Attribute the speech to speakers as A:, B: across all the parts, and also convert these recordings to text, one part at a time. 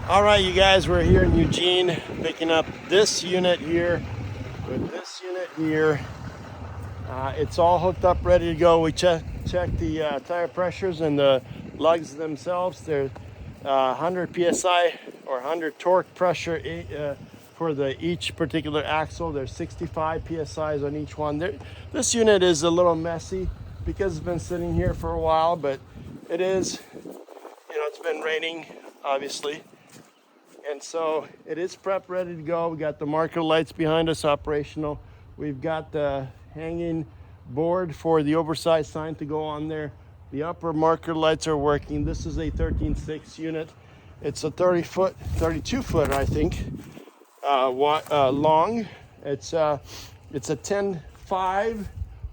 A: All right, you guys, we're here in Eugene picking up this unit here with this unit here. It's all hooked up, ready to go. We check the tire pressures and the lugs themselves. They're 100 psi or 100 torque pressure for each particular axle. There's 65 psi's on each one. This unit is a little messy because it's been sitting here for a while, but it is, it's been raining, obviously. And so it is prepped, ready to go. We got the marker lights behind us operational. We've got the hanging board for the oversized sign to go on there. The upper marker lights are working. This is a 13.6 unit. It's a 32 foot, I think, long. It's a 10.5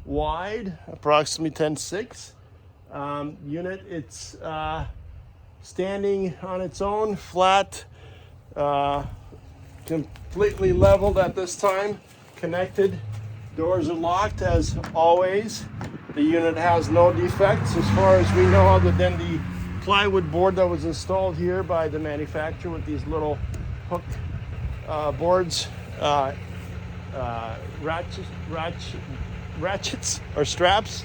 A: wide, approximately 10.6 unit. It's standing on its own, flat, completely leveled at this time, connected. Doors are locked as always. The unit has no defects as far as we know, other than the plywood board that was installed here by the manufacturer with these little hook boards, ratchets or straps.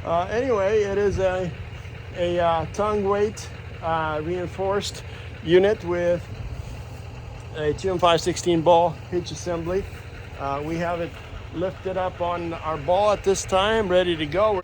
A: Anyway, it is a tongue weight reinforced unit with a 2M516 ball hitch assembly. We have it lifted up on our ball at this time, ready to go.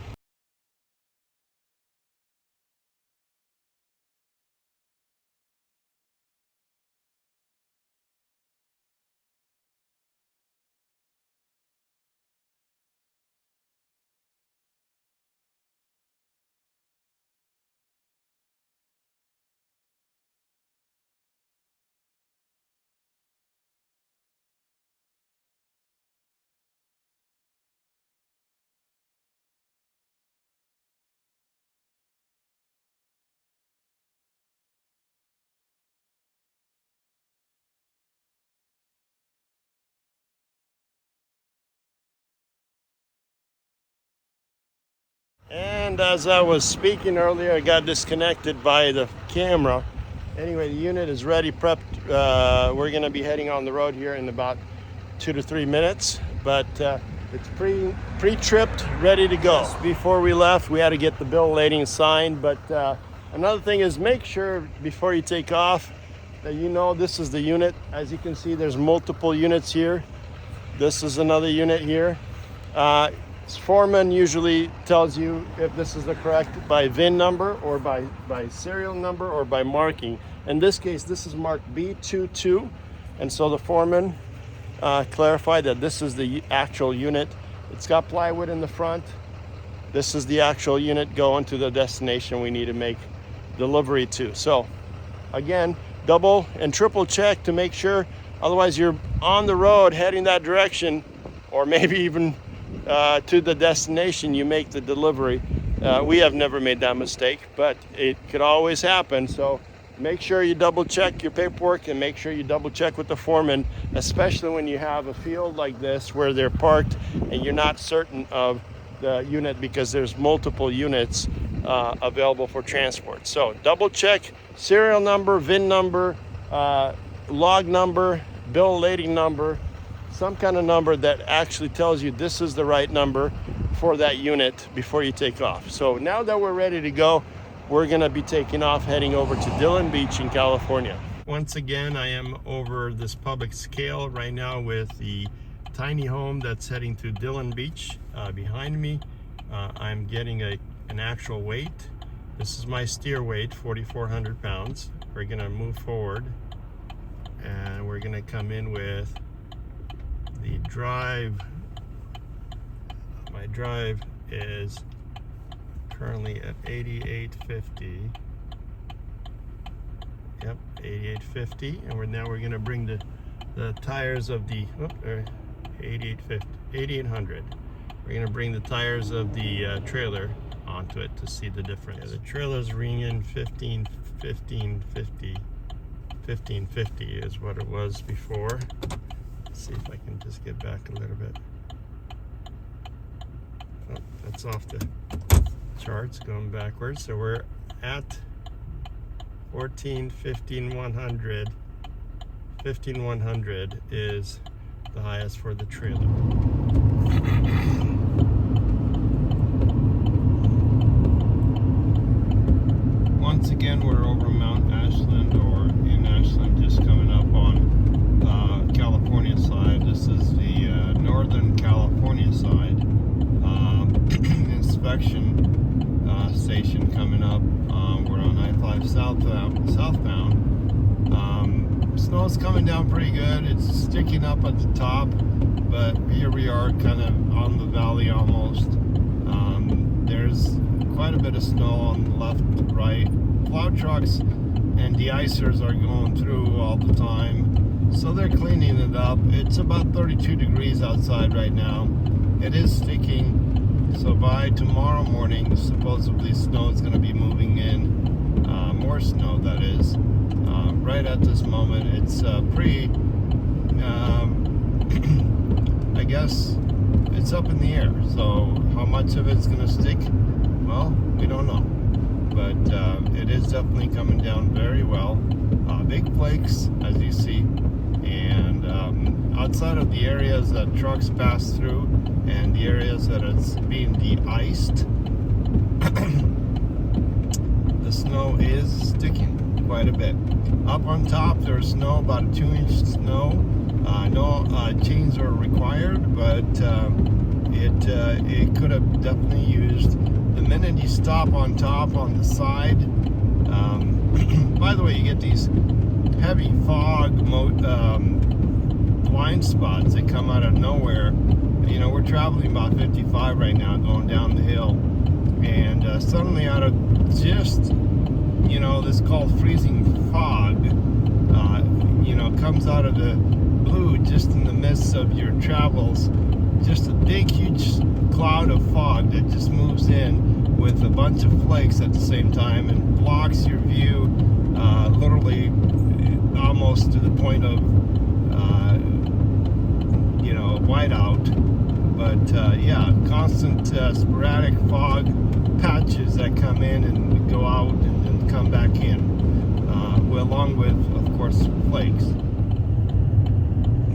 A: And as I was speaking earlier, I got disconnected by the camera. Anyway, the unit is ready, prepped. We're going to be heading on the road here in about 2 to 3 minutes, but it's pre-tripped, ready to go. Before we left, we had to get the bill of lading signed, but another thing is make sure before you take off that this is the unit. As you can see, there's multiple units here. This is another unit here. Foreman usually tells you if this is the correct by VIN number or by serial number or by marking. In this case, this is marked B22, and so the foreman clarified that this is the actual unit. It's got plywood in the front. This is the actual unit going to the destination we need to make delivery to. So again, double and triple check to make sure, otherwise you're on the road heading that direction, or maybe even to the destination you make the delivery. We have never made that mistake, but it could always happen. So make sure you double check your paperwork and make sure you double check with the foreman, especially when you have a field like this where they're parked and you're not certain of the unit because there's multiple units available for transport. So double check serial number, VIN number, log number, bill of lading number, some kind of number that actually tells you this is the right number for that unit before you take off. So now that we're ready to go, we're going to be taking off, heading over to Dillon Beach in California. Once again, I am over this public scale right now with the tiny home that's heading to Dillon Beach. Behind me, I'm getting an actual weight. This is my steer weight, 4,400 pounds. We're going to move forward and we're going to come in with the drive. My drive is currently at 8850. Yep, 8850, and now we're going to bring the tires of the 8800. We're going to bring the tires of the trailer onto it to see the difference. Yeah, the trailer's ringing 1550 is what it was before. Let's see if I can just get back a little bit. Oh, that's off the charts, going backwards. So we're at 14, 15, 100. 15, 100 is the highest for the trailer. Once again, we're over Mount Ashland, or in Ashland, just coming up on California side. This is the Northern California side. Inspection station coming up. We're on I-5 southbound. Snow's coming down pretty good. It's sticking up at the top, but here we are kind of on the valley almost. There's quite a bit of snow on the left, right. Plow trucks and de-icers are going through all the time, so they're cleaning it up. It's about 32 degrees outside right now. It is sticking, so by tomorrow morning supposedly snow is going to be moving in. More snow, that is. Right at this moment it's pretty I guess it's up in the air, so how much of it's going to stick, well, we don't know, but it is definitely coming down very well. Big flakes, as you see, and outside of the areas that trucks pass through and the areas that it's being de-iced, the snow is sticking quite a bit. Up on top there's snow, about a 2-inch snow. No chains are required, but it could have definitely used. The minute you stop on top on the side, by the way, you get these heavy fog blind spots that come out of nowhere. You know, we're traveling about 55 right now going down the hill, and suddenly out of just, you know, this called freezing fog, you know, comes out of the blue just in the midst of your travels, just a big huge cloud of fog that just moves in with a bunch of flakes at the same time and blocks your view, literally almost to the point of you know, whiteout. But yeah, constant sporadic fog patches that come in and go out and then come back in, along with, of course, flakes.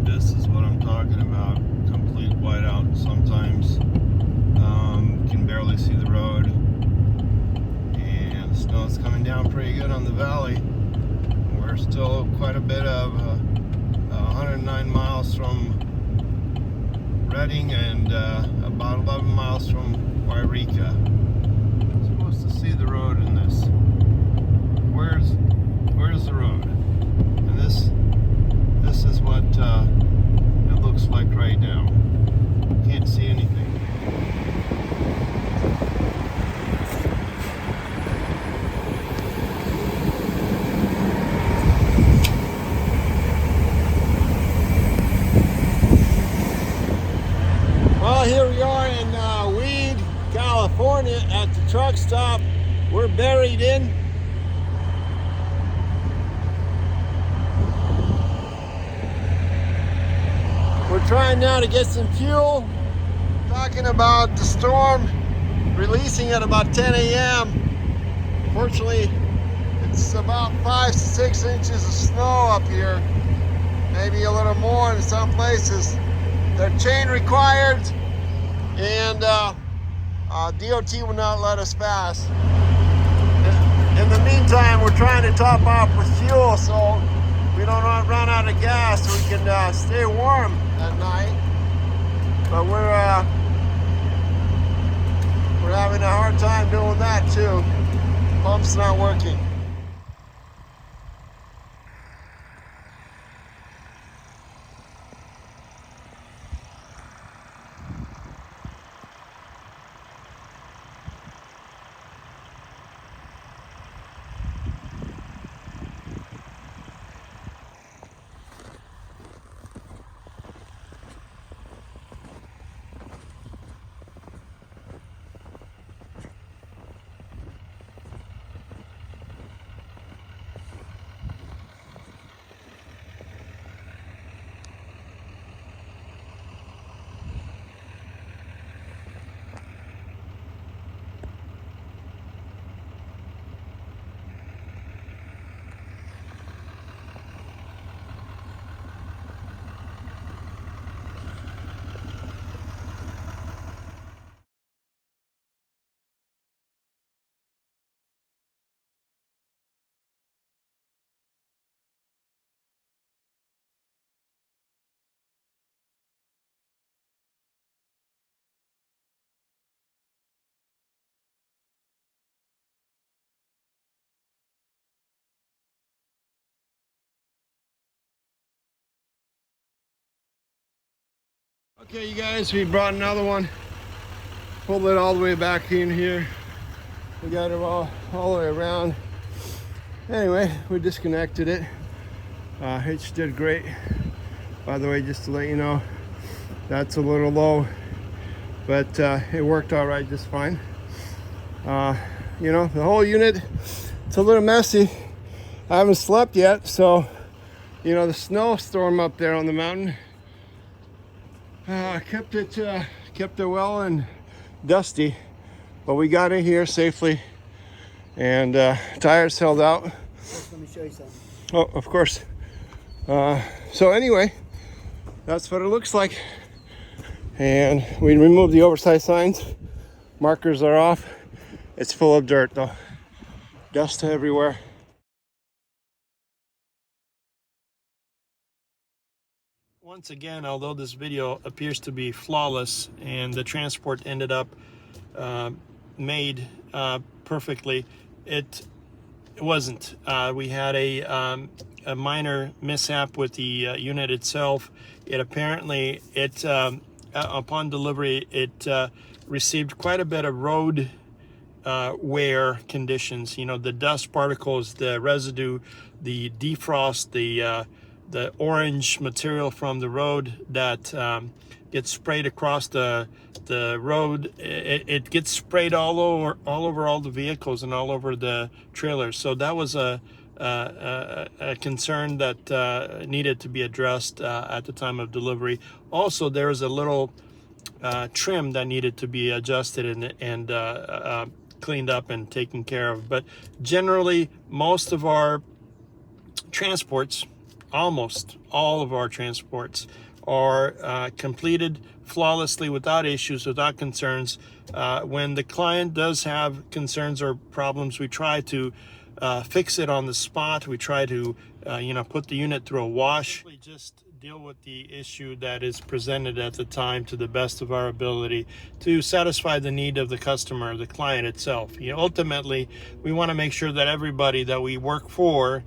A: This is what I'm talking about, complete whiteout. Sometimes can barely see the road, and snow's coming down pretty good on the valley. We're still quite a bit of 109 miles from Redding and about 11 miles from Wairika. I'm supposed to see the road in this. Where's the road? And this is what it looks like right now. Can't see anything. Well, here we are in Weed, California at the truck stop. We're buried in. We're trying now to get some fuel. Talking about the storm releasing at about 10 a.m. Fortunately, it's about 5 to 6 inches of snow up here. Maybe a little more in some places. They're chain required, and DOT will not let us pass. In the meantime, we're trying to top off with fuel so we don't run out of gas, so we can stay warm at night. But we're having a hard time doing that too. Pump's not working. Okay, you guys, we brought another one. Pulled it all the way back in here. We got it all the way around. Anyway, we disconnected it. Hitch did great. By the way, just to let you know, that's a little low, but it worked all right just fine. You know, the whole unit, it's a little messy. I haven't slept yet, so, you know, the snowstorm up there on the mountain kept it well and dusty, but we got it here safely, and tires held out.
B: Let me show you something.
A: Oh, of course. So anyway, that's what it looks like. And we removed the oversized signs. Markers are off. It's full of dirt though. Dust everywhere. Once again, although this video appears to be flawless and the transport ended up made perfectly, it wasn't. We had a minor mishap with the unit itself. It apparently, upon delivery, it received quite a bit of road wear conditions. You know, the dust particles, the residue, the defrost, the orange material from the road that gets sprayed across the road. It gets sprayed all over all the vehicles and all over the trailers. So that was a concern that needed to be addressed at the time of delivery. Also, there was a little trim that needed to be adjusted and cleaned up and taken care of. But generally, most of our transports, almost all of our transports, are completed flawlessly without issues, without concerns. When the client does have concerns or problems, we try to fix it on the spot. We try to put the unit through a wash. We just deal with the issue that is presented at the time to the best of our ability to satisfy the need of the customer, the client itself. Ultimately, we want to make sure that everybody that we work for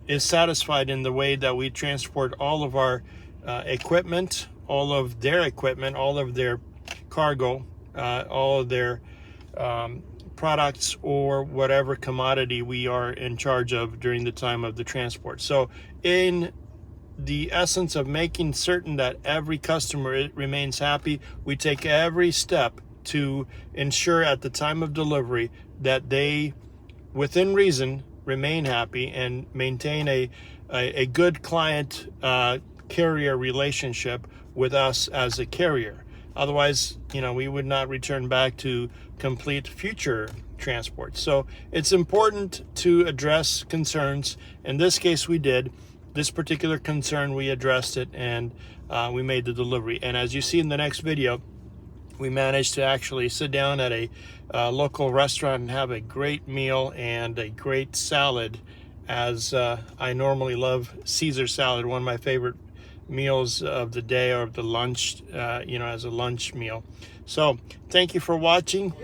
A: is satisfied in the way that we transport all of our equipment, all of their equipment, all of their cargo, all of their products, or whatever commodity we are in charge of during the time of the transport. So in the essence of making certain that every customer remains happy, we take every step to ensure at the time of delivery that they, within reason, remain happy and maintain a good client carrier relationship with us as a carrier. Otherwise, we would not return back to complete future transport. So it's important to address concerns. In this case, we did. This particular concern, we addressed it, and we made the delivery. And as you see in the next video, we managed to actually sit down at a local restaurant and have a great meal and a great salad, as I normally love Caesar salad, one of my favorite meals of the day, or of the lunch, as a lunch meal. So thank you for watching.